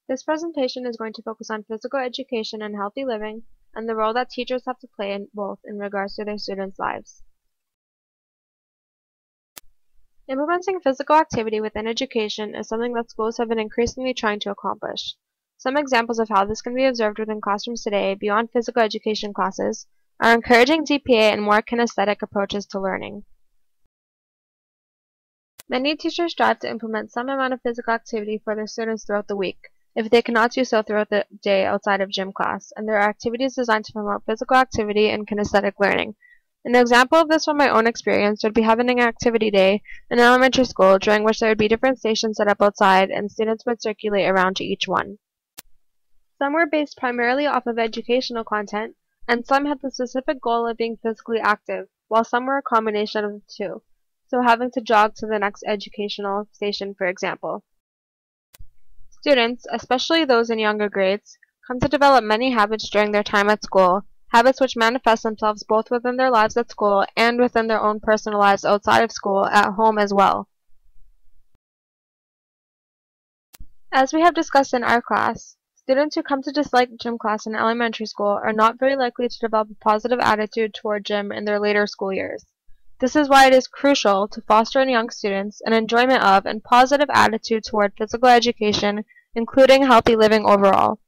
This presentation is going to focus on physical education and healthy living, and the role that teachers have to play in both in regards to their students' lives. Implementing physical activity within education is something that schools have been increasingly trying to accomplish. Some examples of how this can be observed within classrooms today, beyond physical education classes, are encouraging DPA and more kinesthetic approaches to learning. Many teachers strive to implement some amount of physical activity for their students throughout the week, if they cannot do so throughout the day outside of gym class, and there are activities designed to promote physical activity and kinesthetic learning. An example of this from my own experience would be having an activity day in elementary school, during which there would be different stations set up outside and students would circulate around to each one. Some were based primarily off of educational content, and some had the specific goal of being physically active, while some were a combination of the two, so having to jog to the next educational station, for example. Students, especially those in younger grades, come to develop many habits during their time at school, habits which manifest themselves both within their lives at school and within their own personal lives outside of school, at home as well. As we have discussed in our class, students who come to dislike gym class in elementary school are not very likely to develop a positive attitude toward gym in their later school years. This is why it is crucial to foster in young students an enjoyment of and positive attitude toward physical education, including healthy living overall.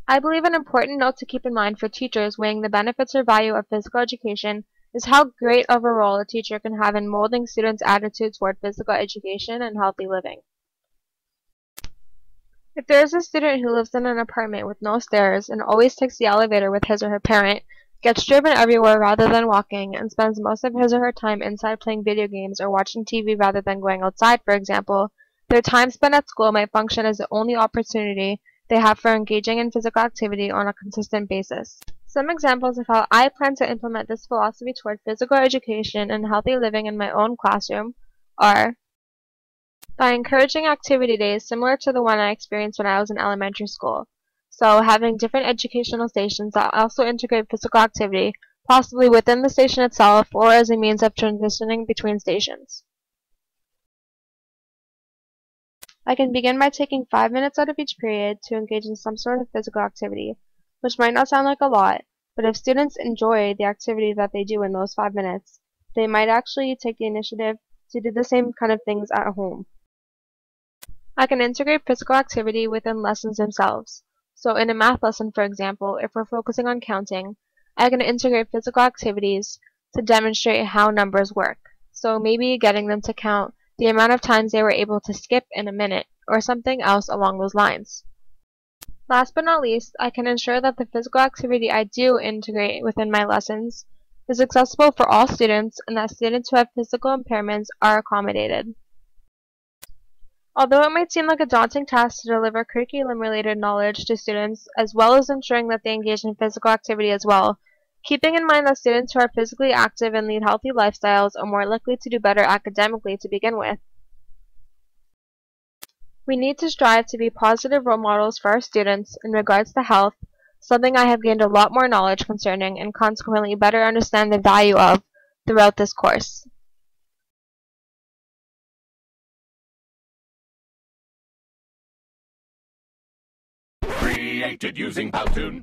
I believe an important note to keep in mind for teachers weighing the benefits or value of physical education is how great of a role a teacher can have in molding students' attitudes toward physical education and healthy living. If there is a student who lives in an apartment with no stairs and always takes the elevator with his or her parent, gets driven everywhere rather than walking, and spends most of his or her time inside playing video games or watching TV rather than going outside, for example, their time spent at school might function as the only opportunity they have for engaging in physical activity on a consistent basis. Some examples of how I plan to implement this philosophy toward physical education and healthy living in my own classroom are by encouraging activity days similar to the one I experienced when I was in elementary school. So having different educational stations that also integrate physical activity, possibly within the station itself or as a means of transitioning between stations. I can begin by taking 5 minutes out of each period to engage in some sort of physical activity, which might not sound like a lot, but if students enjoy the activity that they do in those 5 minutes, they might actually take the initiative to do the same kind of things at home. I can integrate physical activity within lessons themselves. So in a math lesson, for example, if we're focusing on counting, I can integrate physical activities to demonstrate how numbers work. So maybe getting them to count the amount of times they were able to skip in a minute, or something else along those lines. Last but not least, I can ensure that the physical activity I do integrate within my lessons is accessible for all students and that students who have physical impairments are accommodated. Although it might seem like a daunting task to deliver curriculum-related knowledge to students, as well as ensuring that they engage in physical activity as well, keeping in mind that students who are physically active and lead healthy lifestyles are more likely to do better academically to begin with. We need to strive to be positive role models for our students in regards to health, something I have gained a lot more knowledge concerning and consequently better understand the value of throughout this course. Created using Powtoon.